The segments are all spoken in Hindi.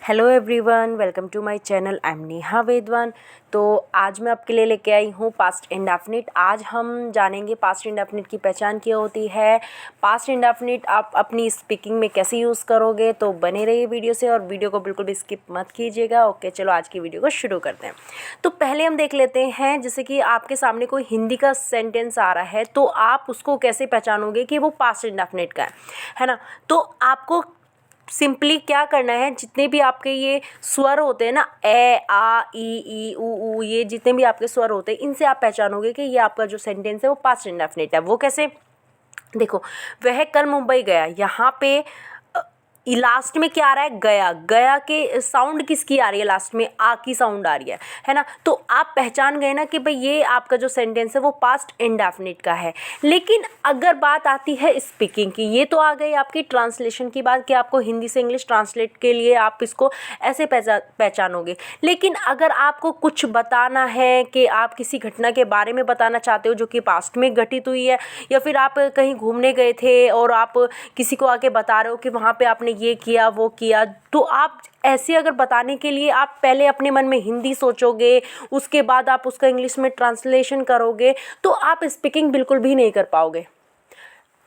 Hello everyone, welcome to my channel. I am Neha Vedwan. तो आज मैं आपके लिए लेके आई हूँ पास्ट इंडेफिनिट। आज हम जानेंगे पास्ट इंडेफिनिट की पहचान क्या होती है, पास्ट इंडेफिनिट आप अपनी स्पीकिंग में कैसे यूज़ करोगे। तो बने रहिए वीडियो से और वीडियो को बिल्कुल भी स्किप मत कीजिएगा। ओके, चलो आज की वीडियो को शुरू करते हैं। तो पहले हम देख लेते हैं, जैसे कि आपके सामने कोई हिंदी का सेंटेंस आ रहा है तो आप उसको कैसे पहचानोगे कि वो पास्ट इंडेफिनिट का है ना। तो आपको सिंपली क्या करना है, जितने भी आपके ये स्वर होते हैं ना, ए आ ई ऊ, ये जितने भी आपके स्वर होते हैं, इनसे आप पहचानोगे कि ये आपका जो सेंटेंस है वो पास्ट इंडेफिनिट है। वो कैसे, देखो, वह कल मुंबई गया, यहाँ पे लास्ट में क्या आ रहा है, गया। गया के साउंड किसकी आ रही है, लास्ट में आ की साउंड आ रही है ना। तो आप पहचान गए ना कि भाई ये आपका जो सेंटेंस है वो पास्ट इंडेफिनिट का है। लेकिन अगर बात आती है स्पीकिंग की, ये तो आ गई आपकी ट्रांसलेशन की बात कि आपको हिंदी से इंग्लिश ट्रांसलेट के लिए आप इसको ऐसे पहचानोगे। लेकिन अगर आपको कुछ बताना है कि आप किसी घटना के बारे में बताना चाहते हो जो कि पास्ट में घटित हुई है, या फिर आप कहीं घूमने गए थे और आप किसी को आके बता रहे हो कि वहाँ पे आपने ये किया वो किया, तो आप ऐसे अगर बताने के लिए आप पहले अपने मन में हिंदी सोचोगे, उसके बाद आप उसका इंग्लिश में ट्रांसलेशन करोगे, तो आप स्पीकिंग बिल्कुल भी नहीं कर पाओगे।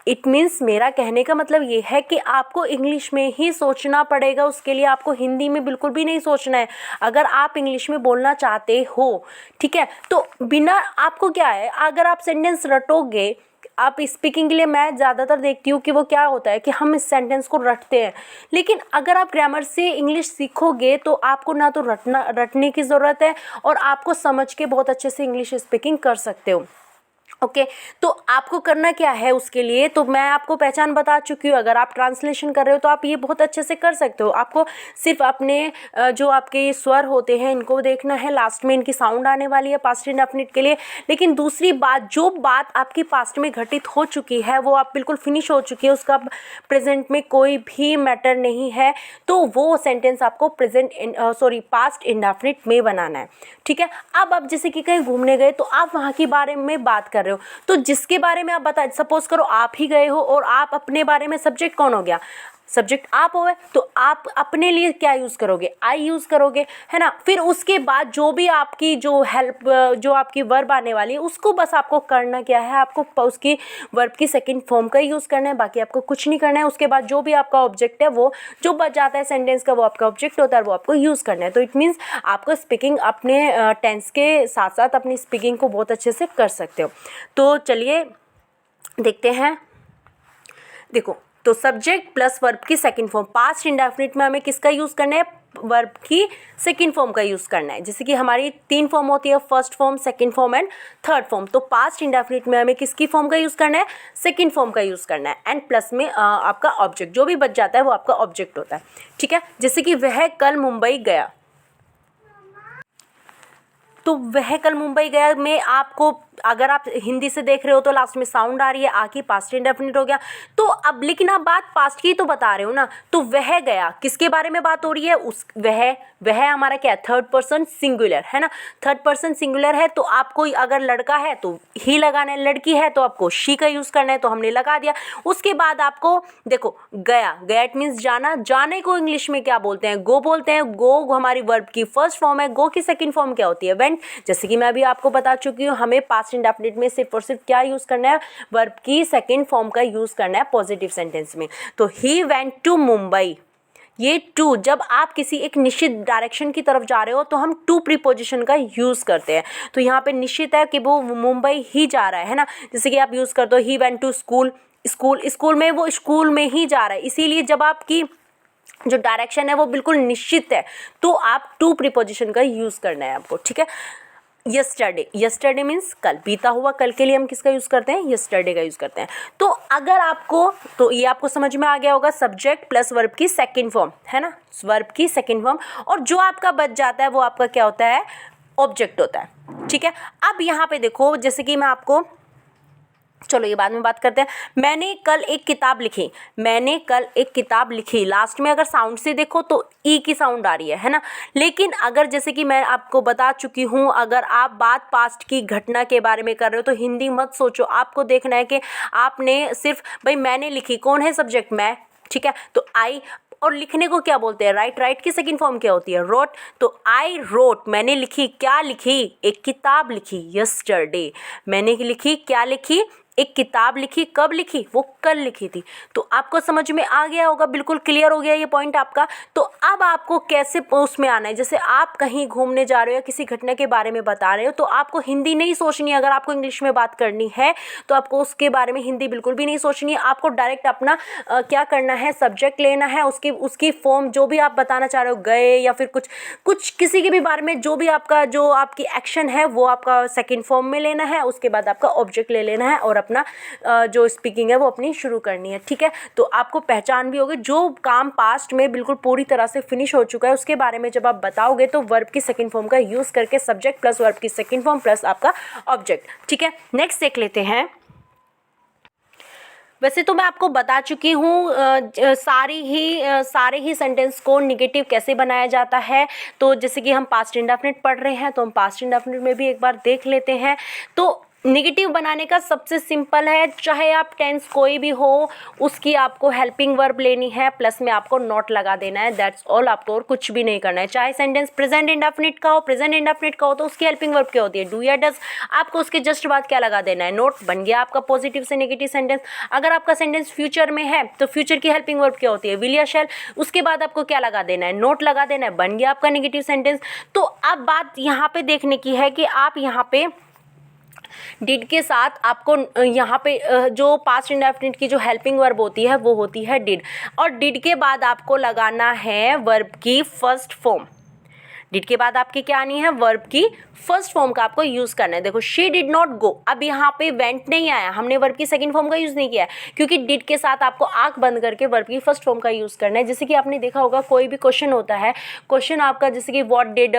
इट मीन्स, मेरा कहने का मतलब ये है कि आपको इंग्लिश में ही सोचना पड़ेगा, उसके लिए आपको हिंदी में बिल्कुल भी नहीं सोचना है। अगर आप इंग्लिश में बोलना चाहते हो, ठीक है, तो बिना आपको क्या है, अगर आप सेंटेंस रटोगे, आप स्पीकिंग के लिए मैं ज़्यादातर देखती हूँ कि वो क्या होता है कि हम इस सेंटेंस को रटते हैं। लेकिन अगर आप ग्रामर से इंग्लिश सीखोगे तो आपको ना तो रटने की ज़रूरत है और आपको समझ के बहुत अच्छे से इंग्लिश स्पीकिंग कर सकते हो। ओके, तो आपको करना क्या है उसके लिए, तो मैं आपको पहचान बता चुकी हूँ। अगर आप ट्रांसलेशन कर रहे हो तो आप ये बहुत अच्छे से कर सकते हो। आपको सिर्फ अपने जो आपके स्वर होते हैं इनको देखना है, लास्ट में इनकी साउंड आने वाली है पास्ट इंडेफिनिट के लिए। लेकिन दूसरी बात, जो बात आपकी पास्ट में घटित हो चुकी है वो आप बिल्कुल फिनिश हो चुकी है, उसका प्रेजेंट में कोई भी मैटर नहीं है, तो वो सेंटेंस आपको पास्ट इंडेफिनिट में बनाना है। ठीक है, अब आप जैसे कि कहीं घूमने गए तो आप वहाँ के बारे में बात कर रहे हो, तो जिसके बारे में आप बता, सपोज करो आप ही गए हो और आप अपने बारे में, सब्जेक्ट कौन हो गया, सब्जेक्ट आप हो, तो आप अपने लिए क्या यूज़ करोगे, आई यूज़ करोगे, है ना। फिर उसके बाद जो भी आपकी जो हेल्प, जो आपकी वर्ब आने वाली है, उसको बस आपको करना क्या है, आपको उसकी वर्ब की सेकंड फॉर्म का यूज़ करना है, बाकी आपको कुछ नहीं करना है। उसके बाद जो भी आपका ऑब्जेक्ट है, वो जो बच जाता है सेंटेंस का, वो आपका ऑब्जेक्ट होता है, वो आपको यूज़ करना है। तो इट मीन्स आपको स्पीकिंग अपने टेंस के साथ साथ अपनी स्पीकिंग को बहुत अच्छे से कर सकते हो। तो चलिए देखते हैं। देखो, तो सब्जेक्ट प्लस वर्ब की सेकंड फॉर्म, पास्ट इंडेफिनिट में हमें किसका यूज़ करना है, वर्ब की सेकंड फॉर्म का यूज़ करना है। जैसे कि हमारी 3 फॉर्म होती है, first form, second form and third form. तो पास्ट इंडेफिनिट में हमें किसकी फॉर्म का यूज़ करना है, सेकंड फॉर्म का यूज़ करना है। एंड प्लस में आपका ऑब्जेक्ट, जो भी बच जाता है वो आपका ऑब्जेक्ट होता है। ठीक है, जैसे कि वह कल मुंबई गया, तो वह कल मुंबई गया में आपको, अगर आप हिंदी से देख रहे हो तो लास्ट में साउंड आ रही है, आ की, पास्ट इंडेफिनिट हो गया। तो अब लेकिन आप बात पास्ट की तो बता रहे हो ना, तो वह गया, किसके बारे में बात हो रही है, वह हमारा क्या है, थर्ड पर्सन सिंगुलर है ना। थर्ड पर्सन सिंगुलर है तो आपको अगर लड़का है तो ही लगाना है, लड़की है तो आपको शी का यूज़ करना है, तो हमने लगा दिया। उसके बाद आपको देखो, गया, गया इट मीन्स जाना, जाने को इंग्लिश में क्या बोलते हैं, गो बोलते हैं। गो हमारी वर्ब की फर्स्ट फॉर्म है, गो की सेकंड फॉर्म क्या होती है, वेंट। जैसे कि मैं अभी आपको बता चुकी हूँ, हमें पास्ट इंडेफिनिट में सिर्फ और सिर्फ क्या यूज़ करना है, वर्ब की सेकंड फॉर्म का यूज़ करना है पॉजिटिव सेंटेंस में। तो ही वेंट टू मुंबई, ये टू, जब आप किसी एक निश्चित डायरेक्शन की तरफ जा रहे हो तो हम टू प्रीपोजिशन का यूज़ करते हैं। तो यहाँ पे निश्चित है कि वो मुंबई ही जा रहा है ना। जैसे कि आप यूज़ करते हो he went to school, school में वो स्कूल में ही जा रहा है। इसीलिए जब आपकी जो डायरेक्शन है वो बिल्कुल निश्चित है तो आप टू प्रीपोजिशन का यूज़ करना है आपको। ठीक है, यस्टरडे, यस्टरडे मीन्स कल, बीता हुआ, कल के लिए हम किसका यूज़ करते हैं, यस्टरडे का यूज़ करते हैं। तो अगर आपको, तो ये आपको समझ में आ गया होगा, सब्जेक्ट प्लस वर्ब की सेकंड फॉर्म है ना, वर्ब की सेकंड फॉर्म, और जो आपका बच जाता है वो आपका क्या होता है, ऑब्जेक्ट होता है। ठीक है, अब यहाँ पे देखो, जैसे कि मैं आपको, चलो ये बाद में बात करते हैं। मैंने कल एक किताब लिखी, मैंने कल एक किताब लिखी, लास्ट में अगर साउंड से देखो तो ई की साउंड आ रही है ना। लेकिन अगर जैसे कि मैं आपको बता चुकी हूँ, अगर आप बात पास्ट की घटना के बारे में कर रहे हो तो हिंदी मत सोचो, आपको देखना है कि आपने सिर्फ, भाई मैंने लिखी, कौन है सब्जेक्ट, मैं, ठीक है, तो आई, और लिखने को क्या बोलते हैं? राइट। राइट की सेकंड फॉर्म क्या होती है? रोट। तो आई रोट, मैंने लिखी, क्या लिखी? एक किताब लिखी। यस्टरडे, मैंने लिखी, क्या लिखी? एक किताब लिखी। कब लिखी? वो कल लिखी थी। तो आपको समझ में आ गया होगा, बिल्कुल क्लियर हो गया ये पॉइंट आपका। तो अब आपको कैसे उसमें आना है, जैसे आप कहीं घूमने जा रहे हो या किसी घटना के बारे में बता रहे हो, तो आपको हिंदी नहीं सोचनी है। अगर आपको इंग्लिश में बात करनी है तो आपको उसके बारे में हिंदी बिल्कुल भी नहीं सोचनी है। आपको डायरेक्ट अपना क्या करना है, सब्जेक्ट लेना है, उसकी फॉर्म जो भी आप बताना चाह रहे हो, गए या फिर कुछ किसी के भी बारे में जो भी आपकी एक्शन है वो आपका सेकेंड फॉर्म में लेना है। उसके बाद आपका ऑब्जेक्ट ले लेना है और अपना जो स्पीकिंग है वो अपनी शुरू करनी है। ठीक है, तो आपको पहचान भी होगी जो काम पास्ट में बिल्कुल पूरी तरह से फिनिश हो चुका है उसके बारे में जब आप बताओगे तो वर्ब की सेकंड फॉर्म का यूज़ करके सब्जेक्ट प्लस वर्ब की सेकंड फॉर्म प्लस आपका ऑब्जेक्ट। ठीक है, नेक्स्ट देख लेते हैं। वैसे तो मैं आपको बता चुकी हूँ सारे ही सेंटेंस को निगेटिव कैसे बनाया जाता है। तो जैसे कि हम पास्ट इंडेफिनिट पढ़ रहे हैं तो हम पास्ट इंडेफिनिट में भी एक बार देख लेते हैं। तो निगेटिव बनाने का सबसे सिंपल है, चाहे आप टेंस कोई भी हो उसकी आपको हेल्पिंग वर्ब लेनी है, प्लस में आपको नॉट लगा देना है, दैट्स ऑल। आपको और कुछ भी नहीं करना है। चाहे सेंटेंस प्रेजेंट इंडेफिनिट का हो तो उसकी हेल्पिंग वर्ब क्या होती है? डू या डज। आपको उसके जस्ट बाद क्या लगा देना है? नॉट। बन गया आपका पॉजिटिव से नेगेटिव सेंटेंस। अगर आपका सेंटेंस फ्यूचर में है तो फ्यूचर की हेल्पिंग वर्ब क्या होती है? विल या शैल। उसके बाद आपको क्या लगा देना है? नॉट लगा देना है। बन गया आपका नेगेटिव सेंटेंस। तो अब बात यहाँ पे देखने की है कि आप यहाँ पे डिड के साथ आपको यहाँ पे जो पास्ट इंडेफिनिट की जो हेल्पिंग वर्ब होती है वो होती है डिड, और डिड के बाद आपको लगाना है वर्ब की फर्स्ट फॉर्म। डिड के बाद आपकी क्या आनी है? वर्ब की फर्स्ट फॉर्म का आपको यूज करना है। देखो, शी डिड नॉट गो, अब यहाँ पे वेंट नहीं आया, हमने वर्ब की सेकंड फॉर्म का यूज नहीं किया है, क्योंकि डिड के साथ आपको आंख बंद करके वर्ब की फर्स्ट फॉर्म का यूज करना है। जैसे कि आपने देखा होगा कोई भी क्वेश्चन होता है, क्वेश्चन आपका जैसे कि व्हाट डिड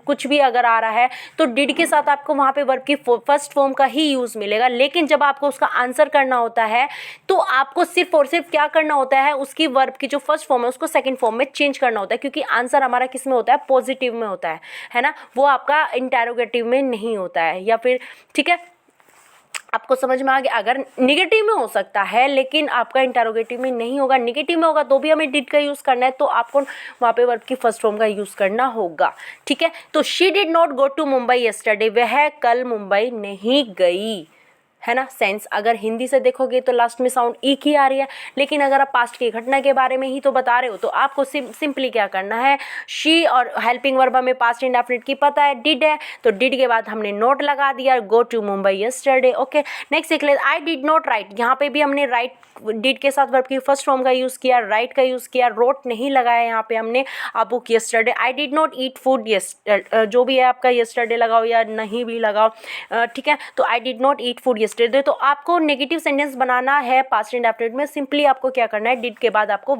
कुछ भी अगर आ रहा है तो डिड के साथ आपको वहाँ पे वर्ब की फर्स्ट फॉर्म का ही यूज मिलेगा। लेकिन जब आपको उसका आंसर करना होता है तो आपको सिर्फ और सिर्फ क्या करना होता है? उसकी वर्ब की जो फर्स्ट फॉर्म है उसको सेकंड फॉर्म में चेंज करना होता है, क्योंकि आंसर हमारा किस में होता है? पॉजिटिव में होता है ना, वो आपका इंटेरोगेटिव में नहीं होता है। या फिर ठीक है, आपको समझ में आ गया? अगर निगेटिव में हो सकता है लेकिन आपका इंटेरोगेटिव में नहीं होगा। निगेटिव में होगा तो भी हमें डिड का यूज़ करना है, तो आपको वहाँ पे वर्ब की फर्स्ट फॉर्म का यूज़ करना होगा। ठीक है, तो she did not go to Mumbai yesterday, वह कल मुंबई नहीं गई, है ना। सेंस अगर हिंदी से देखोगे तो लास्ट में साउंड एक ही आ रही है, लेकिन अगर आप पास्ट की घटना के बारे में ही तो बता रहे हो तो आपको सिंपली क्या करना है? शी और हेल्पिंग वर्ब हमें पास्ट इंडेफिनिट की पता है, डिड है, तो डिड के बाद हमने नोट लगा दिया, go to Mumbai yesterday. Okay, next देख लेते, आई डिड नॉट राइट। यहाँ पे भी हमने राइट डिड के साथ वर्ब की फर्स्ट फॉर्म का यूज़ किया, राइट का यूज़ किया, रोट नहीं लगाया यहाँ पे हमने। अब book yesterday. I did not eat food जो भी है आपका यस्टरडे लगाओ या नहीं भी लगाओ, ठीक है। तो I did not eat food yesterday, तो आपको नेगेटिव सेंटेंस बनाना है पास्ट इंडेफिनिट में। सिंपली आपको क्या करना है? डिड के बाद आपको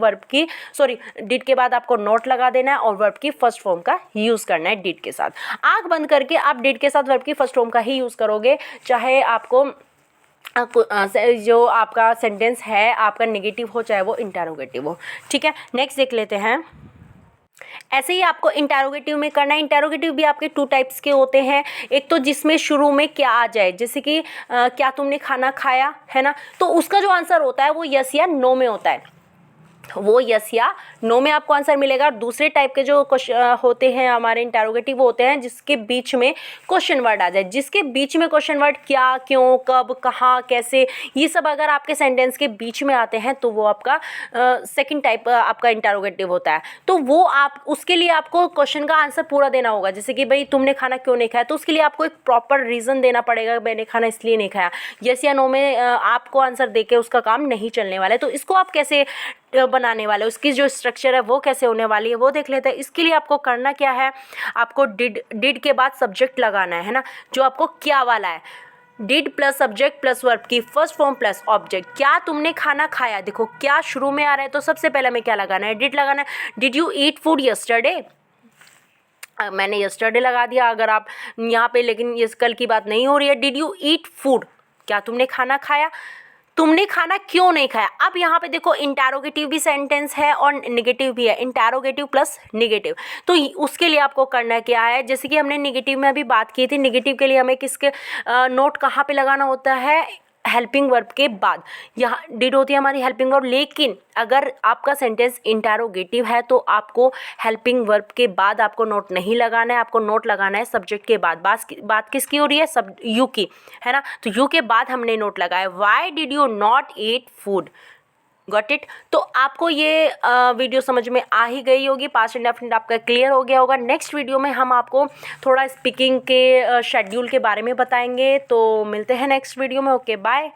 डिड के बाद आपको नॉट लगा देना है और वर्ब की फर्स्ट फॉर्म का यूज़ करना है डिड के साथ। आंख बंद करके आप डिड के साथ वर्ब की फर्स्ट फॉर्म का ही यूज़ करोगे, चाहे आपको जो आपका सेंटेंस है आपका नेगेटिव हो चाहे वो इंटेरोगेटिव हो। ठीक है, नेक्स्ट देख लेते हैं। ऐसे ही आपको इंटेरोगेटिव में करना है। इंटेरोगेटिव भी आपके टू टाइप्स के होते हैं, एक तो जिसमें शुरू में क्या आ जाए, जैसे कि क्या तुमने खाना खाया, है ना, तो उसका जो आंसर होता है वो यस या नो में होता है, वो यस या नो में आपको आंसर मिलेगा। दूसरे टाइप के जो होते हैं हमारे इंटेरोगेटिव होते हैं जिसके बीच में क्वेश्चन वर्ड आ जाए, जिसके बीच में क्वेश्चन वर्ड क्या, क्यों, कब, कहाँ, कैसे, ये सब अगर आपके सेंटेंस के बीच में आते हैं तो वो आपका सेकंड टाइप आपका इंटेरोगेटिव होता है। तो वो आप उसके लिए आपको क्वेश्चन का आंसर पूरा देना होगा, जैसे कि भाई तुमने खाना क्यों नहीं खाया, तो उसके लिए आपको एक प्रॉपर रीज़न देना पड़ेगा, मैंने खाना इसलिए नहीं खाया। यस या नो में आपको आंसर देके उसका काम नहीं चलने वाला है। तो इसको आप कैसे बनाने वाले, उसकी जो स्ट्रक्चर है वो कैसे होने वाली है वो देख लेते हैं। इसके लिए आपको करना क्या है? आपको डिड के बाद सब्जेक्ट लगाना है ना, जो आपको क्या वाला है, did plus subject plus verb की फर्स्ट फॉर्म प्लस ऑब्जेक्ट। क्या तुमने खाना खाया, देखो क्या शुरू में आ रहा है तो सबसे पहले हमें क्या लगाना है? डिड लगाना है। Did you eat food yesterday, मैंने यस्टरडे लगा दिया अगर आप यहाँ पे, लेकिन ये कल की बात नहीं हो रही है। डिड यू ईट फूड, क्या तुमने खाना खाया, तुमने खाना क्यों नहीं खाया। अब यहाँ पे देखो इंटेरोगेटिव भी सेंटेंस है और नेगेटिव भी है, इंटेरोगेटिव प्लस नेगेटिव। तो उसके लिए आपको करना क्या है? जैसे कि हमने नेगेटिव में अभी बात की थी, नेगेटिव के लिए हमें किसके नोट कहाँ पे लगाना होता है? हेल्पिंग वर्ब के बाद। यहाँ डिड होती है हमारी हेल्पिंग वर्ब, लेकिन अगर आपका सेंटेंस इंटरोगेटिव है तो आपको हेल्पिंग वर्ब के बाद आपको नोट नहीं लगाना है, आपको नोट लगाना है सब्जेक्ट के बाद। बात किसकी हो रही है? सब यू की, है ना। तो यू के बाद हमने नोट लगाया, why did you not eat food. Got it. तो आपको ये वीडियो समझ में आ ही गई होगी, पास्ट इंडेफिनिट आपका क्लियर हो गया होगा। नेक्स्ट वीडियो में हम आपको थोड़ा स्पीकिंग के शेड्यूल के बारे में बताएंगे। तो मिलते हैं नेक्स्ट वीडियो में। Okay, bye.